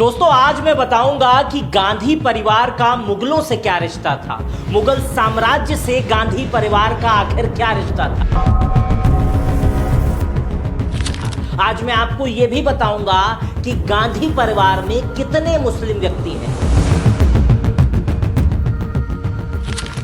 दोस्तों आज मैं बताऊंगा कि गांधी परिवार का मुगलों से क्या रिश्ता था, मुगल साम्राज्य से गांधी परिवार का आखिर क्या रिश्ता था। आज मैं आपको यह भी बताऊंगा कि गांधी परिवार में कितने मुस्लिम व्यक्ति हैं,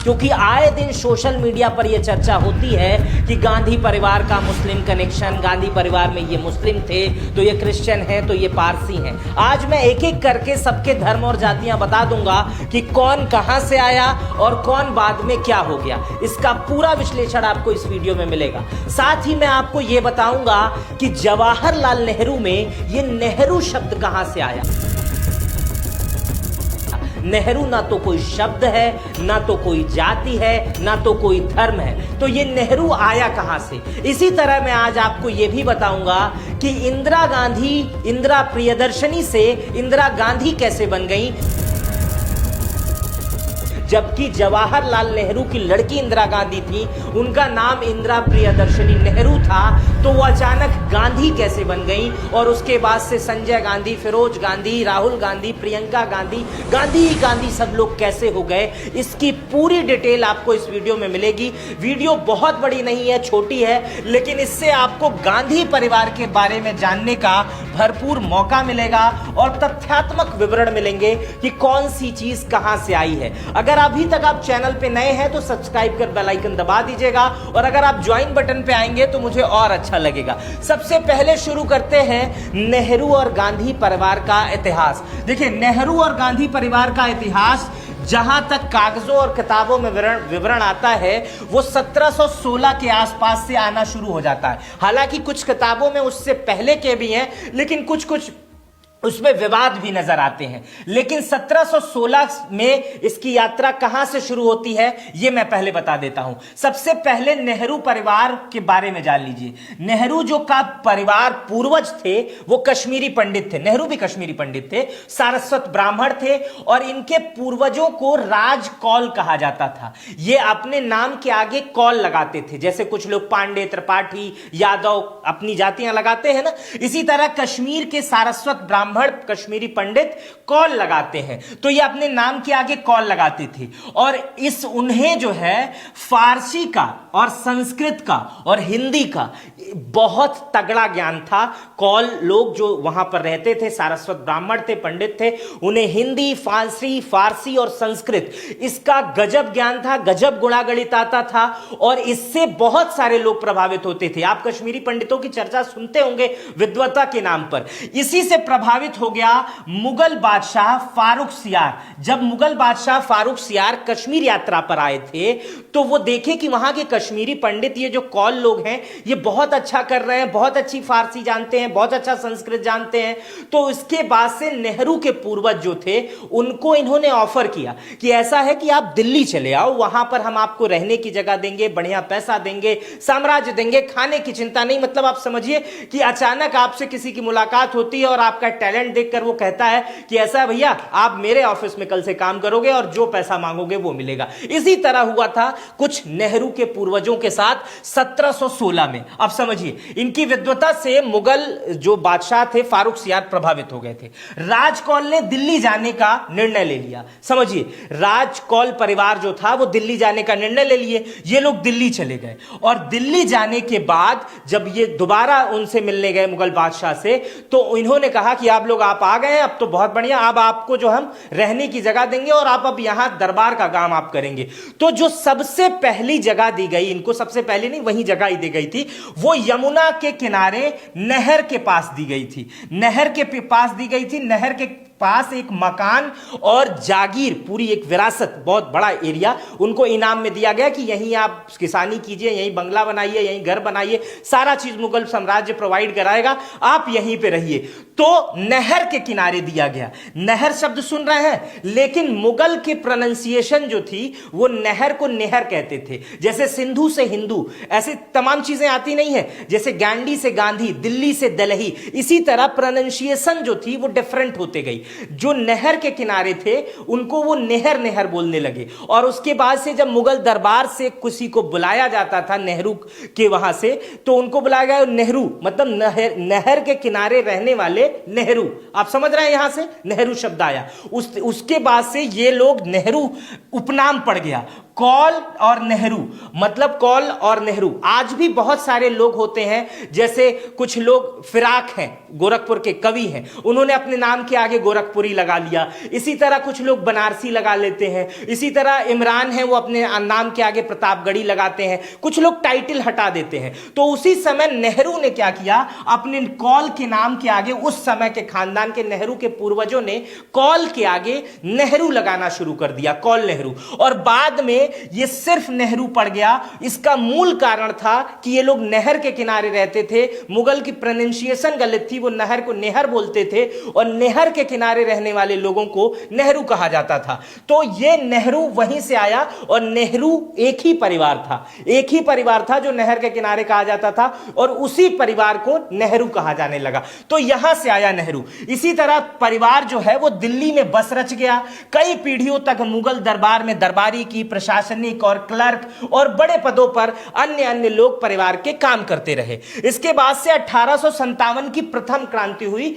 क्योंकि आए दिन सोशल मीडिया पर यह चर्चा होती है कि गांधी परिवार का मुस्लिम कनेक्शन, गांधी परिवार में ये मुस्लिम थे तो ये क्रिश्चियन हैं तो ये पारसी हैं। आज मैं एक एक करके सबके धर्म और जातियां बता दूंगा कि कौन कहां से आया और कौन बाद में क्या हो गया। इसका पूरा विश्लेषण आपको इस वीडियो में मिलेगा। साथ ही मैं आपको यह बताऊंगा कि जवाहरलाल नेहरू में ये नेहरू शब्द कहां से आया। नेहरू ना तो कोई शब्द है, ना तो कोई जाति है, ना तो कोई धर्म है, तो ये नेहरू आया कहां से। इसी तरह मैं आज आपको ये भी बताऊंगा कि इंदिरा गांधी, इंदिरा प्रियदर्शनी से इंदिरा गांधी कैसे बन गई, जबकि जवाहरलाल नेहरू की लड़की इंदिरा गांधी थी, उनका नाम इंदिरा प्रियदर्शनी नेहरू था, तो वो अचानक गांधी कैसे बन गई। और उसके बाद से संजय गांधी, फिरोज गांधी, राहुल गांधी, प्रियंका गांधी, गांधी सब लोग कैसे हो गए, इसकी पूरी डिटेल आपको इस वीडियो में मिलेगी। वीडियो बहुत बड़ी नहीं है, छोटी है, लेकिन इससे आपको गांधी परिवार के बारे में जानने का भरपूर मौका मिलेगा और तथ्यात्मक विवरण मिलेंगे कि कौन सी चीज कहां से आई है। अगर अभी तक आप चैनल पे नए हैं तो सब्सक्राइब कर बेल आइकन दबा दीजिएगा, और अगर आप ज्वाइन बटन पे आएंगे तो मुझे और अच्छा लगेगा। सबसे पहले शुरू करते हैं नेहरू और गांधी परिवार का इतिहास। देखिए, नेहरू और गांधी परिवार का इतिहास जहां तक कागजों और किताबों में विवरण आता है वो 1716 के आसपास से आना शुरू हो जाता है। हालांकि कुछ किताबों में उससे पहले के भी हैं, लेकिन कुछ उसमें विवाद भी नजर आते हैं। लेकिन 1716 में इसकी यात्रा कहां से शुरू होती है यह मैं पहले बता देता हूं। सबसे पहले नेहरू परिवार के बारे में जान लीजिए। नेहरू जो का परिवार पूर्वज थे वो कश्मीरी पंडित थे, नेहरू भी कश्मीरी पंडित थे, सारस्वत ब्राह्मण थे, और इनके पूर्वजों को राज कौल कहा जाता था। ये अपने नाम के आगे कौल लगाते थे, जैसे कुछ लोग पांडे, त्रिपाठी, यादव अपनी जातियां लगाते हैं ना, इसी तरह कश्मीर के सारस्वत ब्राह्मण कश्मीरी पंडित कौल लगाते हैं, तो ये अपने नाम के आगे कौल लगाते थे। और उन्हें जो है फारसी का और संस्कृत का और हिंदी का बहुत तगड़ा ज्ञान था। कौल लोग जो वहां पर रहते थे, सारस्वत ब्राह्मण थे, पंडित थे, उन्हें हिंदी, फारसी और संस्कृत इसका गजब ज्ञान था, गजब गुणागणित आता था, और इससे बहुत सारे लोग प्रभावित होते थे। आप कश्मीरी पंडितों की चर्चा सुनते होंगे विद्वता के नाम पर। इसी से प्रभावित हो गया मुगल बादशाह फारूक सियार। जब मुगल बादशाह फारूक सियार कश्मीर यात्रा पर आए थे तो वो देखे कि वहां के कश्मीरी पंडित, ये जो कौल लोग हैं, ये बहुत अच्छा कर रहे हैं, बहुत अच्छी फारसी जानते हैं, बहुत अच्छा संस्कृत जानते हैं। तो इसके बाद से नेहरू के पूर्वज जो थे उनको इन्होंने ऑफर किया कि ऐसा है कि आप दिल्ली चले आओ, वहां पर हम आपको रहने की जगह देंगे, बढ़िया पैसा देंगे, साम्राज्य देंगे, खाने की चिंता नहीं। मतलब आप समझिए कि अचानक आपसे किसी की मुलाकात होती है और आपका टैलेंट देखकर वो कहता है कि ऐसा भैया आप मेरे ऑफिस में कल से काम करोगे और जो पैसा मांगोगे वो मिलेगा। इसी तरह हुआ था कुछ नेहरू के पूर्वजों के साथ 1716 में। अब समझिए, इनकी विद्वता से मुगल जो बादशाह थे फारूक सियार प्रभावित हो गए थे। राजकौल ने दिल्ली जाने का निर्णय ले लिया। समझिए, राजकौल परिवार जो था वो दिल्ली जाने का निर्णय ले लिए। ये लोग दिल्ली चले गए, और दिल्ली जाने के बाद जब ये दोबारा उनसे मिलने गए मुगल बादशाह से, तो इन्होंने कहा कि आप लोग आ गए हैं, अब तो बहुत बढ़िया, अब आपको जो हम रहने की जगह देंगे और आप अब यहां दरबार का काम आप करेंगे। तो जो सबसे पहली जगह दी गई इनको, सबसे पहले नहीं, वही जगह ही दी गई थी, वो यमुना के किनारे नहर के पास दी गई थी। नहर के पास दी गई थी, नहर के पास एक मकान और जागीर, पूरी एक विरासत, बहुत बड़ा एरिया उनको इनाम में दिया गया कि यहीं आप किसानी कीजिए, यहीं बंगला बनाइए, यहीं घर बनाइए, सारा चीज मुगल साम्राज्य प्रोवाइड कराएगा, आप यहीं पे रहिए। तो नहर के किनारे दिया गया। नहर शब्द सुन रहे हैं, लेकिन मुगल के प्रोनाउंसिएशन जो थी वो नहर को नेहर कहते थे। जैसे सिंधु से हिंदू, ऐसे तमाम चीजें आती नहीं है, जैसे गांडी से गांधी, दिल्ली से दलही, इसी तरह प्रोनाउंसिएशन जो थी वो डिफरेंट होते गई। जो नहर के किनारे थे उनको वो नहर नहर बोलने लगे। और उसके बाद से जब मुगल दरबार से किसी को बुलाया जाता था नेहरू के वहां से, तो उनको बुलाया गया नेहरू, मतलब नहर के किनारे रहने वाले नेहरू। आप समझ रहे हैं, यहां से नेहरू शब्द आया। उसके बाद से ये लोग नेहरू उपनाम पड़ गया। कौल और नेहरू, मतलब कौल और नेहरू। आज भी बहुत सारे लोग होते हैं, जैसे कुछ लोग फिराक हैं, गोरखपुर के कवि हैं, उन्होंने अपने नाम के आगे गोरखपुरी लगा लिया। इसी तरह कुछ लोग बनारसी लगा लेते हैं। इसी तरह इमरान है, वो अपने नाम के आगे प्रतापगढ़ी लगाते हैं। कुछ लोग टाइटल हटा देते हैं। तो उसी समय नेहरू ने क्या किया, अपने कौल के नाम के आगे, उस समय के खानदान के नेहरू के पूर्वजों ने कौल के आगे नेहरू लगाना शुरू कर दिया, कौल नेहरू। और बाद में ये सिर्फ नेहरू पड़ गया। इसका मूल कारण था कि ये लोग नहर के किनारे रहते थे, मुगल की प्रोनाउंसिएशन गलत थी, वो नहर को नेहर बोलते थे और नहर के किनारे रहने वाले लोगों को नेहरू कहा जाता था। तो ये नेहरू वहीं से आया। और नेहरू एक ही परिवार था, एक ही परिवार था जो नहर के किनारे कहा जाता था, और उसी परिवार को नेहरू कहा जाने लगा। तो यहां से आया नेहरू। इसी तरह परिवार जो है वो दिल्ली में बस रच गया। कई पीढ़ियों तक मुगल दरबार में दरबारी की, प्रशासनिक और क्लर्क और बड़े पदों पर अन्य अन्य लोग परिवार के काम करते रहे। इसके बाद से 1857 की प्रथम क्रांति हुई।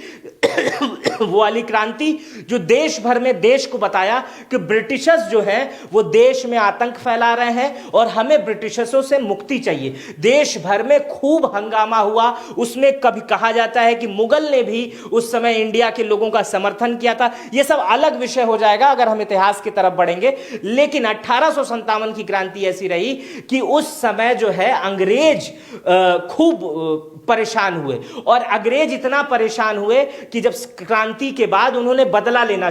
वो वाली क्रांति जो देश भर में देश को बताया कि ब्रिटिशर्स जो है वो देश में आतंक फैला रहे हैं और हमें ब्रिटिशर्सों से मुक्ति चाहिए। देश भर में खूब हंगामा हुआ। उसमें कभी कहा जाता है कि मुगल ने भी उस समय इंडिया के लोगों का समर्थन किया था। यह सब अलग विषय हो जाएगा अगर हम इतिहास की तरफ बढ़ेंगे। लेकिन 1857 की क्रांति ऐसी रही कि उस समय जो है अंग्रेज खूब परेशान हुए। और अंग्रेज इतना परेशान हुए कि जब क्रांति के बाद उन्होंने बदला लेना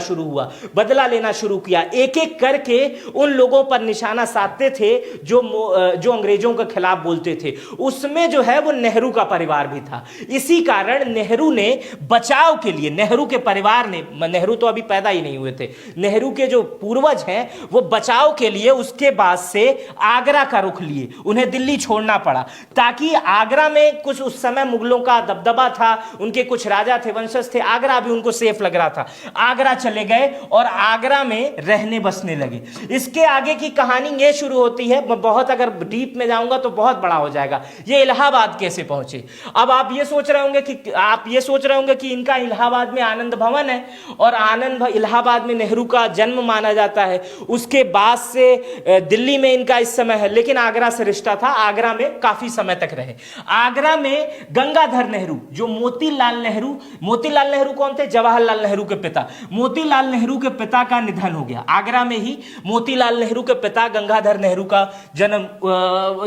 शुरू किया। एक एक करके उन लोगों पर निशाना साधते थे जो अंग्रेजों के खिलाफ बोलते थे। उसमें जो है वो नेहरू का परिवार भी था। इसी कारण नेहरू ने बचाव के लिए, नेहरू के परिवार ने, नेहरू तो अभी पैदा ही नहीं हुए थे, नेहरू के जो पूर्वज हैं वो बचाव के लिए उसके बाद से आगरा का रुख लिए। उन्हें दिल्ली छोड़ना पड़ा ताकि आगरा में कुछ उस समय मुगलों का दबदबा था, उनके कुछ राजा थे, वंशज थे, आगरा भी उनको सेफ लग रहा था। आगरा चले गए और आगरा में रहने बसने लगे। इसके आगे की कहानी ये शुरू होती है, मैं बहुत अगर डीप में जाऊंगा तो बहुत बड़ा हो जाएगा। ये इलाहाबाद कैसे पहुंचे। अब आप ये सोच रहे होंगे कि इनका इलाहाबाद में आनंद भवन है और इलाहाबाद में नेहरू का जन्म माना जाता है। उसके बाद से दिल्ली में इनका इस समय है, लेकिन आगरा से रिश्ता था, आगरा में काफी समय तक रहे। आगरा में गंगाधर नेहरू, जो मोतीलाल नेहरू कौन थे, जवाहरलाल नेहरू के पिता। मोतीलाल नेहरू के पिता का निधन हो गया आगरा में ही। मोतीलाल नेहरू के पिता गंगाधर नेहरू का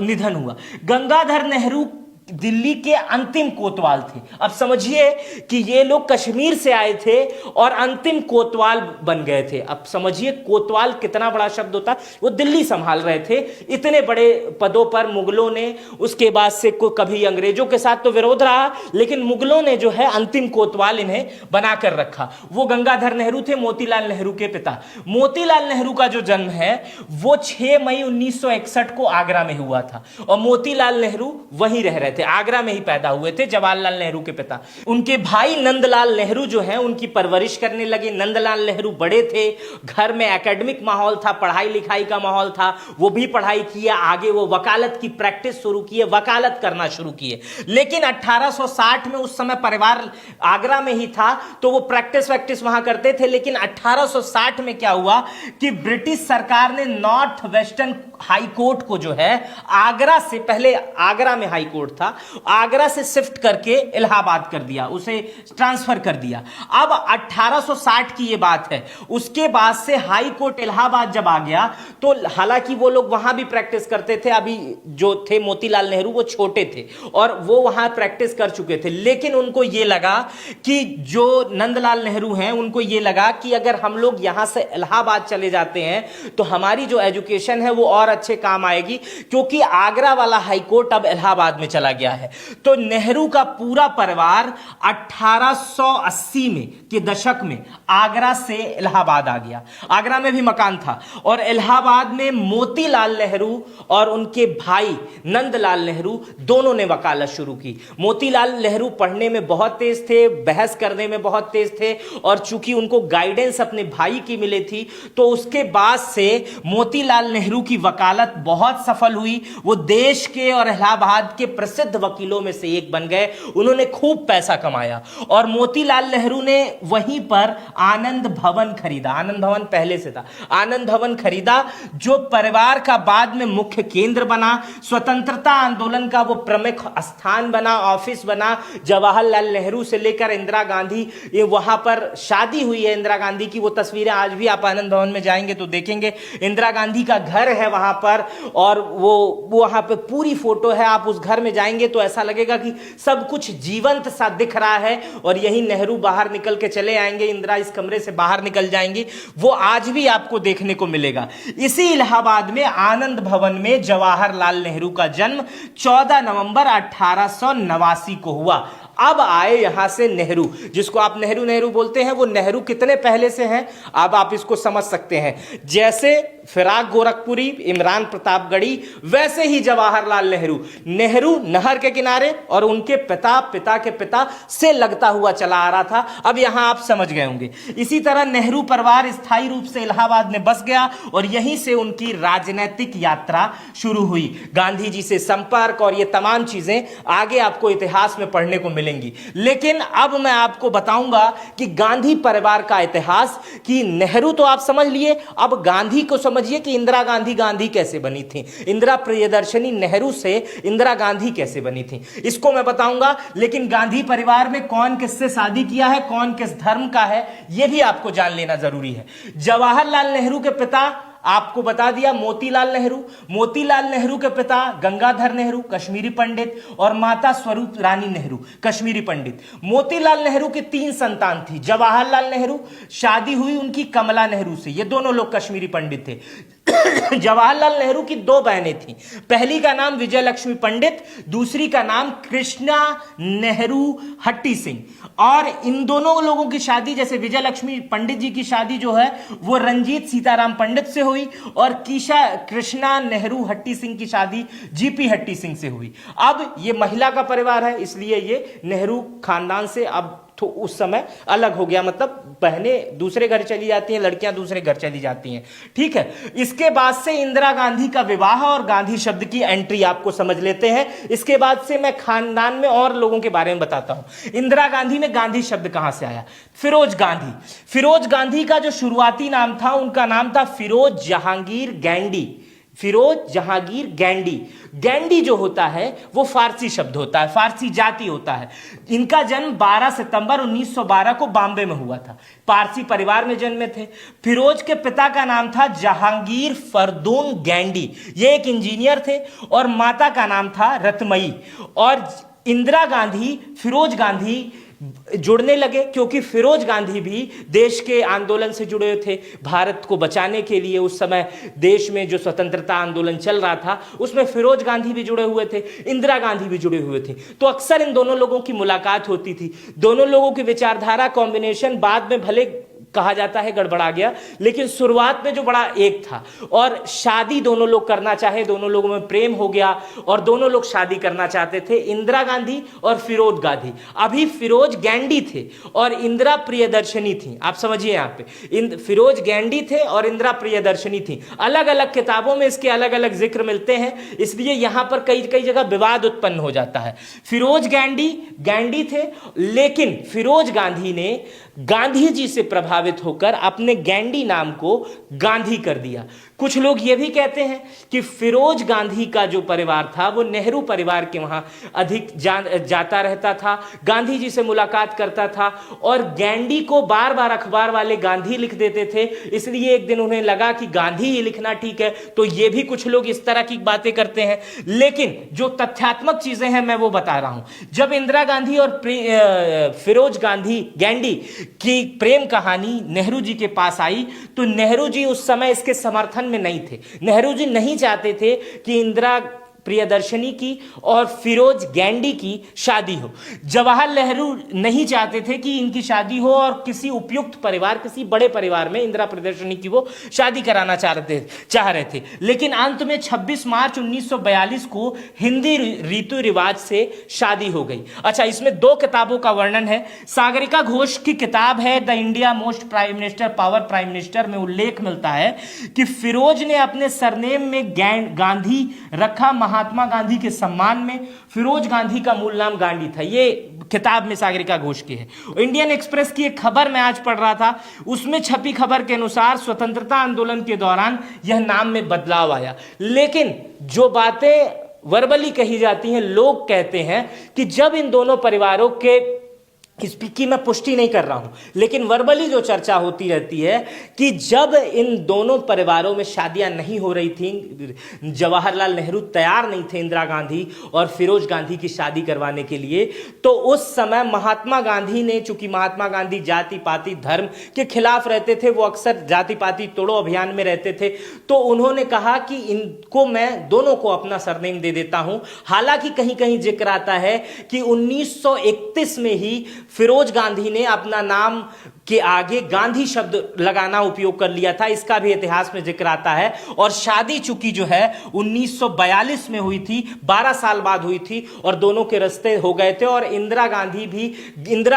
निधन हुआ। गंगाधर नेहरू दिल्ली के अंतिम कोतवाल थे। अब समझिए कि ये लोग कश्मीर से आए थे और अंतिम कोतवाल बन गए थे। अब समझिए कोतवाल कितना बड़ा शब्द होता। वो दिल्ली संभाल रहे थे, इतने बड़े पदों पर मुगलों ने। उसके बाद से कभी अंग्रेजों के साथ तो विरोध रहा, लेकिन मुगलों ने जो है अंतिम कोतवाल इन्हें बनाकर रखा। वो गंगाधर नेहरू थे, मोतीलाल नेहरू के पिता। मोतीलाल नेहरू का जो जन्म है वो 6 मई 1961 को आगरा में हुआ था और मोतीलाल नेहरू वहीं रह रहे थे, आगरा में ही पैदा हुए थे, जवाहरलाल नेहरू के पिता। उनके भाई नंदलाल नेहरू जो हैं उनकी परवरिश करने लगे। नंदलाल नेहरू बड़े थे, घर में एकेडमिक माहौल था, पढ़ाई लिखाई का माहौल था, वो भी पढ़ाई किया। आगे वो वकालत की प्रैक्टिस शुरू किए, वकालत करना शुरू किए। लेकिन 1860 में उस समय परिवार आगरा में ही था तो वो प्रैक्टिस वहां करते थे। लेकिन 1860 में क्या हुआ कि ब्रिटिश सरकार ने नॉर्थ वेस्टर्न हाई कोर्ट को जो है आगरा से, पहले आगरा में हाई कोर्ट था, आगरा से शिफ्ट करके इलाहाबाद कर दिया, उसे ट्रांसफर कर दिया। अब 1860 की ये बात है। उसके बाद से हाई कोर्ट इलाहाबाद जब आ गया तो हालांकि वो लोग वहां भी प्रैक्टिस करते थे, अभी जो थे मोतीलाल नेहरू वो छोटे थे और वो वहां प्रैक्टिस कर चुके थे। लेकिन उनको ये लगा कि जो नंदलाल नेहरू हैं उनको ये लगा कि अगर हम लोग यहां से इलाहाबाद चले जाते हैं तो हमारी जो एजुकेशन है वो और अच्छे काम आएगी, क्योंकि आगरा वाला हाई कोर्ट अब इलाहाबाद में चला गया है। तो नेहरू का पूरा परिवार 1880 में के दशक में आगरा से इलाहाबाद आ गया। आगरा में भी मकान था और इलाहाबाद में मोतीलाल नेहरू और उनके भाई नंदलाल नेहरू दोनों ने वकालत शुरू की। मोतीलाल नेहरू पढ़ने में बहुत तेज थे, बहस करने में बहुत तेज थे और चूंकि उनको गाइडेंस अपने भाई की मिली थी तो उसके बाद से मोतीलाल नेहरू की वकालत बहुत सफल हुई। वो देश के और इलाहाबाद के प्रसिद्ध वकीलों में से एक बन गए। उन्होंने खूब पैसा कमाया और मोतीलाल नेहरू ने वहीं पर आनंद भवन खरीदा। आनंद भवन पहले से था, आनंद भवन खरीदा जो परिवार का बाद में मुख्य केंद्र बना, स्वतंत्रता आंदोलन का वो प्रमुख स्थान बना, ऑफिस बना। जवाहरलाल नेहरू से लेकर इंदिरा गांधी, ये वहां पर शादी हुई है इंदिरा गांधी की। वो तस्वीरें आज भी आप आनंद भवन में जाएंगे तो देखेंगे। इंदिरा गांधी का घर है वहां पर और वो वहां पे पूरी फोटो है। आप उस घर में जाएंगे तो ऐसा लगेगा कि सब कुछ जीवंत सा दिख रहा है। और यही नेहरू बाहर निकल के चले आएंगे, इंदिरा इस कमरे से बाहर निकल जाएंगी, वो आज भी आपको देखने को मिलेगा। इसी इलाहाबाद में आनंद भवन में जवाहरलाल नेहरू का जन्म 14 नवंबर 1889 को हुआ। अब आए यहां से नेहरू, जिसको आप नेहरू नेहरू बोलते हैं, वो नेहरू कितने पहले से हैं अब आप इसको समझ सकते हैं। जैसे फिराक गोरखपुरी, इमरान प्रतापगढ़ी, वैसे ही जवाहरलाल नेहरू। नेहरू नहर के किनारे और उनके पिता के पिता से लगता हुआ चला आ रहा था। अब यहां आप समझ गए होंगे। इसी तरह नेहरू परिवार स्थायी रूप से इलाहाबाद में बस गया और यहीं से उनकी राजनीतिक यात्रा शुरू हुई। गांधी जी से संपर्क और ये तमाम चीजें आगे आपको इतिहास में पढ़ने को मिलेंगी। लेकिन अब मैं आपको बताऊंगा कि गांधी परिवार का इतिहास, कि नेहरू तो आप समझ लिए, अब गांधी को समझिए कि इंदिरा गांधी कैसे बनी थी। इंदिरा प्रियदर्शनी नेहरू से इंदिरा गांधी कैसे बनी थी, इसको मैं बताऊंगा। लेकिन गांधी परिवार में कौन किससे शादी किया है, कौन किस धर्म का है, यह भी आपको जान लेना जरूरी है। जवाहरलाल नेहरू के पिता आपको बता दिया, मोतीलाल नेहरू। मोतीलाल नेहरू के पिता गंगाधर नेहरू, कश्मीरी पंडित, और माता स्वरूप रानी नेहरू, कश्मीरी पंडित। मोतीलाल नेहरू की 3 संतान थी। जवाहरलाल नेहरू, शादी हुई उनकी कमला नेहरू से, ये दोनों लोग कश्मीरी पंडित थे। जवाहरलाल नेहरू की 2 बहनें थीं। पहली का नाम विजय लक्ष्मी पंडित, दूसरी का नाम कृष्णा नेहरू हट्टी सिंह। और इन दोनों लोगों की शादी, जैसे विजय लक्ष्मी पंडित जी की शादी जो है वो रंजीत सीताराम पंडित से हुई और कृष्णा नेहरू हट्टी सिंह की शादी जीपी हट्टी सिंह से हुई। अब ये महिला का परिवार है, इसलिए ये नेहरू खानदान से अब तो उस समय अलग हो गया, मतलब बहनें दूसरे घर चली जाती हैं, लड़कियां दूसरे घर चली जाती हैं। ठीक है, इसके बाद से इंदिरा गांधी का विवाह और गांधी शब्द की एंट्री आपको समझ लेते हैं। इसके बाद से मैं खानदान में और लोगों के बारे में बताता हूं। इंदिरा गांधी में गांधी शब्द कहां से आया? फिरोज गांधी। फिरोज गांधी का जो शुरुआती नाम था, उनका नाम था फिरोज जहांगीर गैंडी। फिरोज जहांगीर गैंडी। गैंडी जो होता है वो फारसी शब्द होता है, फारसी जाति होता है। इनका जन्म 12 सितंबर 1912 को बॉम्बे में हुआ था। पारसी परिवार में जन्मे थे। फिरोज के पिता का नाम था जहांगीर फरदून गैंडी, ये एक इंजीनियर थे, और माता का नाम था रतमई। और इंदिरा गांधी फिरोज गांधी जुड़ने लगे क्योंकि फिरोज गांधी भी देश के आंदोलन से जुड़े हुए थे। भारत को बचाने के लिए उस समय देश में जो स्वतंत्रता आंदोलन चल रहा था उसमें फिरोज गांधी भी जुड़े हुए थे, इंदिरा गांधी भी जुड़े हुए थे। तो अक्सर इन दोनों लोगों की मुलाकात होती थी। दोनों लोगों की विचारधारा कॉम्बिनेशन बाद में भले कहा जाता है गड़बड़ा गया, लेकिन शुरुआत में जो बड़ा एक था। और शादी दोनों लोग करना चाहे, दोनों लोगों में प्रेम हो गया और दोनों लोग शादी करना चाहते थे, इंदिरा गांधी और फिरोज गांधी। अभी फिरोज गैंडी थे और इंदिरा प्रियदर्शनी थी। आप समझिए, यहाँ पे फिरोज गैंडी थे और इंदिरा प्रियदर्शनी थी। अलग अलग किताबों में इसके अलग अलग जिक्र मिलते हैं, इसलिए यहां पर कई कई जगह विवाद उत्पन्न हो जाता है। फिरोज गैंडी थे, लेकिन फिरोज गांधी ने गांधी जी से प्रभावित होकर अपने गैंडी नाम को गांधी कर दिया। कुछ लोग यह भी कहते हैं कि फिरोज गांधी का जो परिवार था वो नेहरू परिवार के वहां अधिक जाता रहता था, गांधी जी से मुलाकात करता था, और गैंडी को बार बार अखबार वाले गांधी लिख देते थे। इसलिए एक दिन उन्हें लगा कि गांधी ही लिखना ठीक है। तो ये भी कुछ लोग इस तरह की बातें करते हैं, लेकिन जो तथ्यात्मक चीजें हैं मैं वो बता रहा हूं। जब इंदिरा गांधी और फिरोज गांधी गैंडी की प्रेम कहानी नेहरू जी के पास आई तो नेहरू जी उस समय इसके समर्थन में नहीं थे। नेहरू जी नहीं चाहते थे कि इंदिरा प्रियदर्शनी की और फिरोज गैंडी की शादी हो। जवाहरलाल नेहरू नहीं चाहते थे कि इनकी शादी हो और किसी उपयुक्त परिवार, किसी बड़े परिवार में इंदिरा प्रियदर्शनी की वो शादी कराना चाह रहे थे। लेकिन अंत में 26 मार्च 1942 को हिंदी रीति रिवाज से शादी हो गई। अच्छा, इसमें 2 किताबों का वर्णन है। सागरिका घोष की किताब है the India most prime minister power prime minister, में उल्लेख मिलता है कि फिरोज ने अपने सरनेम में गांधी रखा महात्मा गांधी के सम्मान में। फिरोज गांधी का मूल नाम गांधी था। ये किताब में सागरिका घोष की है। इंडियन एक्सप्रेस की एक खबर मैं आज पढ़ रहा था, उसमें छपी खबर के अनुसार स्वतंत्रता आंदोलन के दौरान यह नाम में बदलाव आया। लेकिन जो बातें वर्बली कही जाती हैं, लोग कहते हैं कि जब इन दोनों परिवारों के, इसकी मैं पुष्टि नहीं कर रहा हूं, लेकिन वर्बली जो चर्चा होती रहती है कि जब इन दोनों परिवारों में शादियां नहीं हो रही थी, जवाहरलाल नेहरू तैयार नहीं थे इंदिरा गांधी और फिरोज गांधी की शादी करवाने के लिए, तो उस समय महात्मा गांधी ने, चूंकि महात्मा गांधी जाति पाति धर्म के खिलाफ रहते थे, वो अक्सर जाति पाति तोड़ो अभियान में रहते थे, तो उन्होंने कहा कि इनको मैं दोनों को अपना सरनेम दे देता हूं। हालांकि कहीं कहीं जिक्र आता है कि 1931 में ही फिरोज गांधी ने अपना नाम के आगे गांधी शब्द लगाना उपयोग कर लिया था, इसका भी इतिहास में जिक्र आता है। और शादी चूंकि जो है 1942 में हुई थी, 12 साल बाद हुई थी, और दोनों के रिश्ते हो गए थे। और इंदिरा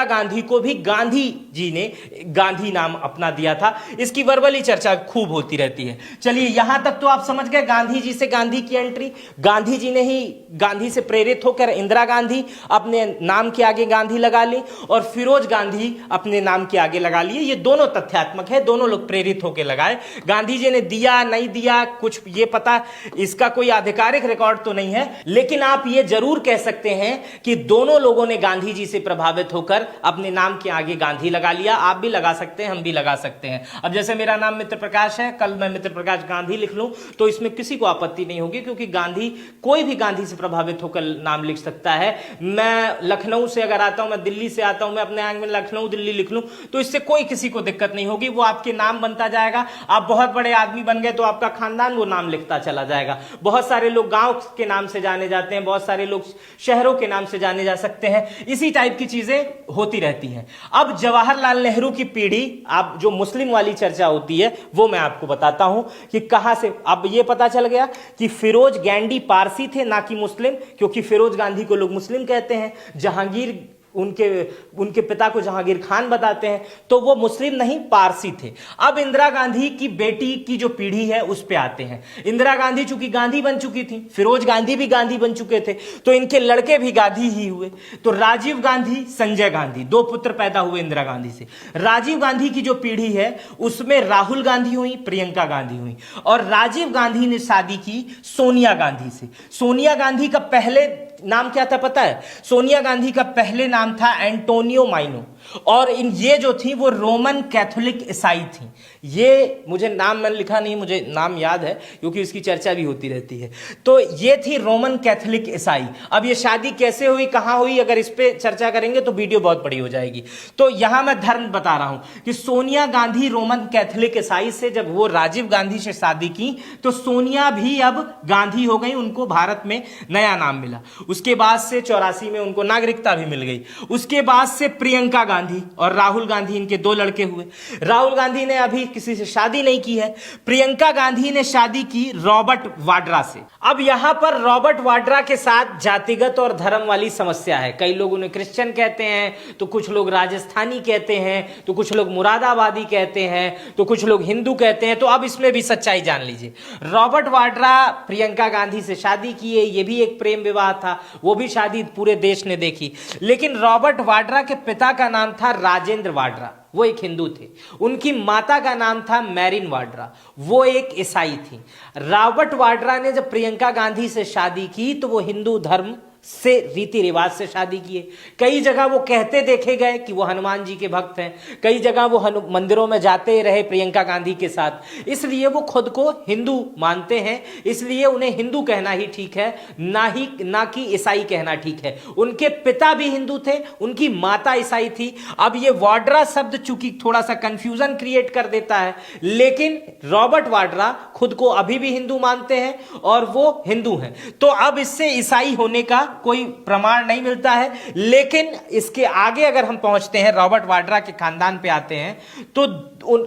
गांधी को भी गांधी जी ने गांधी नाम अपना दिया था। इसकी वर्बली चर्चा खूब होती रहती है। चलिए, यहां तक तो आप समझ गए गांधी जी से गांधी की एंट्री। गांधी जी ने ही गांधी से प्रेरित होकर इंदिरा गांधी अपने नाम के आगे गांधी लगा ली और फिरोज गांधी अपने नाम के आगे लगा लिए। ये दोनों तथ्यात्मक है, दोनों लोग प्रेरित होकर लगाए। गांधी जी ने दिया नहीं दिया कुछ ये पता, इसका कोई आधिकारिक रिकॉर्ड तो नहीं है, लेकिन आप ये जरूर कह सकते हैं कि दोनों लोगों ने गांधी जी से प्रभावित होकर अपने नाम के आगे गांधी लगा लिया। आप भी लगा सकते हैं, हम भी लगा सकते हैं। अब जैसे मेरा नाम मित्र प्रकाश है, कल मैं मित्र प्रकाश गांधी लिख लूं तो इसमें किसी को आपत्ति नहीं होगी, क्योंकि गांधी, कोई भी गांधी से प्रभावित होकर नाम लिख सकता है। मैं लखनऊ से अगर आता हूं, मैं दिल्ली से आता हूं, मैं अपने आंग में लखनऊ दिल्ली लिख लूं तो इससे कोई किसी को दिक्कत नहीं होगी, वो आपके नाम बनता जाएगा। आप बहुत बड़े आदमी बन गए तो आपका खानदान वो नाम लिखता चला जाएगा। बहुत सारे लोग गांव के नाम से जाने जाते हैं, बहुत सारे लोग शहरों के नाम से जाने जा सकते हैं। इसी टाइप की चीजें होती रहती हैं। अब जवाहरलाल नेहरू की पीढ़ी, आप जो मुस्लिम वाली चर्चा होती है वो मैं आपको बताता हूं कि कहां से। अब ये पता चल गया कि फिरोज गैंडी पारसी थे, ना कि मुस्लिम, क्योंकि फिरोज गांधी को लोग मुस्लिम कहते हैं। जहांगीर, उनके पिता को जहांगीर खान बताते हैं, तो वो मुस्लिम नहीं पारसी थे। अब इंदिरा गांधी की बेटी की जो पीढ़ी है उस पे आते हैं। इंदिरा गांधी चूंकि गांधी बन चुकी थी, फिरोज गांधी भी गांधी बन चुके थे, तो इनके लड़के भी गांधी ही हुए। तो राजीव गांधी, संजय गांधी, 2 पुत्र पैदा हुए इंदिरा गांधी से। राजीव गांधी की जो पीढ़ी है उसमें राहुल गांधी हुई, प्रियंका गांधी हुई, और राजीव गांधी ने शादी की सोनिया गांधी से। सोनिया गांधी का पहले नाम क्या था पता है? सोनिया गांधी का पहले नाम था एंटोनियो माइनो, और ये जो थी वो रोमन कैथोलिक ईसाई थी। ये मुझे नाम मैंने लिखा नहीं, मुझे नाम याद है क्योंकि उसकी चर्चा भी होती रहती है। तो ये थी रोमन कैथोलिक ईसाई। अब ये शादी कैसे हुई, कहां हुई, अगर इस पे चर्चा करेंगे तो वीडियो बहुत बड़ी हो जाएगी। तो यहां मैं धर्म बता रहा हूं कि सोनिया गांधी रोमन कैथोलिक ईसाई से जब वो राजीव गांधी से शादी की तो सोनिया भी अब गांधी हो गई, उनको भारत में नया नाम मिला। उसके बाद से 84 में उनको नागरिकता भी मिल गई। उसके बाद से प्रियंका गांधी और राहुल गांधी, इनके 2 लड़के हुए। राहुल गांधी ने अभी किसी से शादी नहीं की है। प्रियंका गांधी ने शादी की रॉबर्ट वाड्रा से। अब यहां पर रॉबर्ट वाड्रा के साथ जातिगत और धर्म वाली समस्या है। कई लोग उन्हें क्रिश्चियन कहते हैं, तो कुछ लोग राजस्थानी कहते हैं, तो कुछ लोग मुरादाबादी कहते हैं, तो कुछ लोग हिंदू कहते हैं। तो अब इसमें भी सच्चाई जान लीजिए। रॉबर्ट वाड्रा प्रियंका गांधी से शादी किए, ये भी एक प्रेम विवाह था, वो भी शादी पूरे देश ने देखी। लेकिन रॉबर्ट वाड्रा के पिता का नाम था राजेंद्र वाड्रा, वो एक हिंदू थे। उनकी माता का नाम था मैरिन वाड्रा, वो एक ईसाई थी। रॉबर्ट वाड्रा ने जब प्रियंका गांधी से शादी की तो वो हिंदू धर्म से रीति रिवाज से शादी किए। कई जगह वो कहते देखे गए कि वो हनुमान जी के भक्त हैं, कई जगह वो मंदिरों में जाते रहे प्रियंका गांधी के साथ, इसलिए वो खुद को हिंदू मानते हैं, इसलिए उन्हें हिंदू कहना ही ठीक है, ना कि ईसाई कहना ठीक है। उनके पिता भी हिंदू थे, उनकी माता ईसाई थी। अब ये वाड्रा शब्द चूंकि थोड़ा सा कंफ्यूजन क्रिएट कर देता है, लेकिन रॉबर्ट वाड्रा खुद को अभी भी हिंदू मानते हैं और वो हिंदू हैं। तो अब इससे ईसाई होने का कोई प्रमाण नहीं मिलता है। लेकिन इसके आगे अगर हम पहुंचते हैं, रॉबर्ट वाड्रा के खानदान पे आते हैं, तो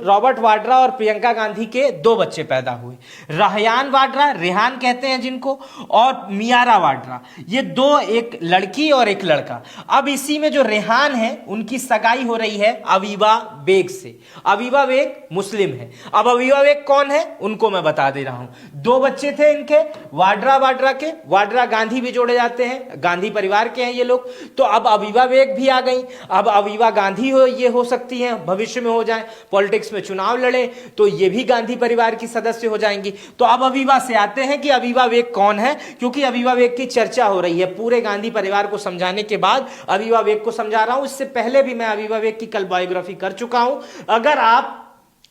रॉबर्ट वाड्रा और प्रियंका गांधी के 2 बच्चे पैदा हुए, रेहान वाड्रा, रेहान कहते हैं जिनको, और मियारा वाड्रा। ये 2, एक लड़की और एक लड़का। अब इसी में जो रेहान है उनकी सगाई हो रही है अवीबा बेग से। अवीबा बेग मुस्लिम है। अब अवीबा बेग कौन है उनको मैं बता दे रहा हूं। 2 बच्चे थे इनके, वाड्रा के, वाड्रा गांधी भी जोड़े जाते हैं, गांधी परिवार के हैं ये लोग। तो अब अवीबा बेग भी आ गई। अब अवीबा गांधी ये हो सकती हैं, भविष्य में हो जाए, पॉलिटिक्स में चुनाव लड़े तो ये भी गांधी परिवार की सदस्य हो जाएंगी। तो अब अवीबा से आते हैं कि अवीबा बेग कौन है, क्योंकि अवीबा बेग की चर्चा हो रही है। पूरे गांधी परिवार को समझाने के बाद अवीबा बेग को समझा रहा हूं। इससे पहले भी मैं अवीबा बेग की कल बायोग्राफी कर चुका हूं, अगर आप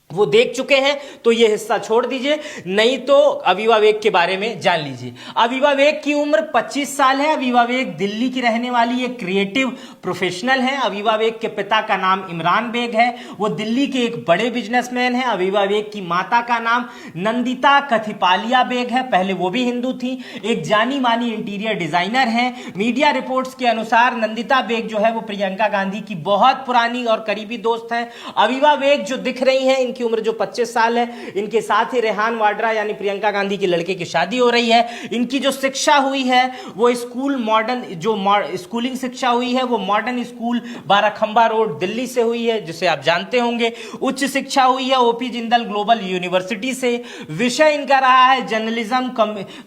वो देख चुके हैं तो ये हिस्सा छोड़ दीजिए, नहीं तो अवीबा बेग के बारे में जान लीजिए। अवीबा बेग की उम्र 25 साल है। अवीबा बेग दिल्ली की रहने वाली एक क्रिएटिव प्रोफेशनल है। अवीबा बेग के पिता का नाम इमरान बेग है, वो दिल्ली के एक बड़े बिजनेसमैन है। अवीबा बेग की माता का नाम नंदिता कथिपालिया बेग है, पहले वो भी हिंदू थी, एक जानी मानी इंटीरियर डिजाइनर है। मीडिया रिपोर्ट्स के अनुसार नंदिता बेग जो है वो प्रियंका गांधी की बहुत पुरानी और करीबी दोस्त है। अवीबा बेग जो दिख रही है, इनकी उम्र जो 25 साल है, इनके साथ ही रेहान वाड्रा यानी प्रियंका गांधी के लड़के की शादी हो रही है। इनकी जो शिक्षा हुई है वो स्कूल मॉडर्न, जो स्कूलिंग शिक्षा हुई है वो modern school Barakhamba road Delhi से हुई है, जिसे आप जानते होंगे। उच्च शिक्षा हुई है ओपी जिंदल ग्लोबल यूनिवर्सिटी से। विषय इनका रहा है जर्नलिज्म,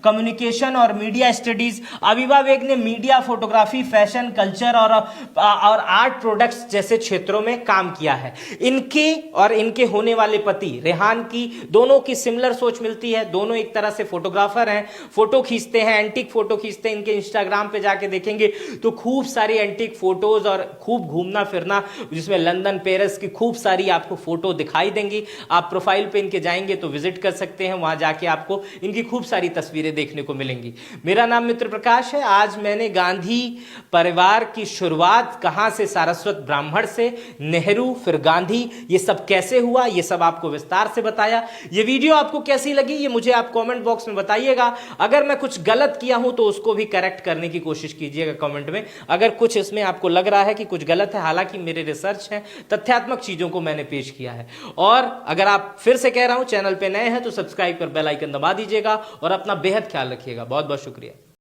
कम्युनिकेशन और मीडिया स्टडीज। अवीबा बेग ने मीडिया, फोटोग्राफी, फैशन, कल्चर और आर्ट प्रोडक्ट्स जैसे क्षेत्रों में काम किया है। इनकी और इनके होने वाले पति रेहान की, दोनों की सिमिलर सोच मिलती है। दोनों एक तरह से फोटोग्राफर हैं, फोटो खींचते हैं, एंटीक फोटो खींचते हैं। इनके इंस्टाग्राम पे जाके देखेंगे तो खूब सारी एंटीक फोटोज और खूब घूमना फिरना, जिसमें लंदन, पेरिस की खूब सारी आपको फोटो दिखाई देंगी। आप प्रोफाइल पे इनके जाएंगे तो विजिट कर सकते हैं, वहां जाके आपको इनकी खूब सारी तस्वीरें देखने को मिलेंगी। मेरा नाम मित्र प्रकाश है। आज मैंने गांधी परिवार की शुरुआत कहां से, सारस्वत ब्राह्मण से, नेहरू, फिर गांधी, ये सब कैसे हुआ, ये सब आपको विस्तार से बताया। ये वीडियो आपको कैसी लगी ये मुझे आप कमेंट बॉक्स में बताइएगा। अगर मैं कुछ गलत किया हूं तो उसको भी करेक्ट करने की कोशिश कीजिएगा कमेंट में। अगर कुछ इसमें आपको लग रहा है कि कुछ गलत है, हालांकि मेरे रिसर्च है, तथ्यात्मक चीजों को मैंने पेश किया है। और अगर आप, फिर से कह रहा हूं, चैनल पे नए हैं तो सब्सक्राइब कर बेल आइकन दबा दीजिएगा और अपना बेहद ख्याल रखिएगा। बहुत बहुत शुक्रिया।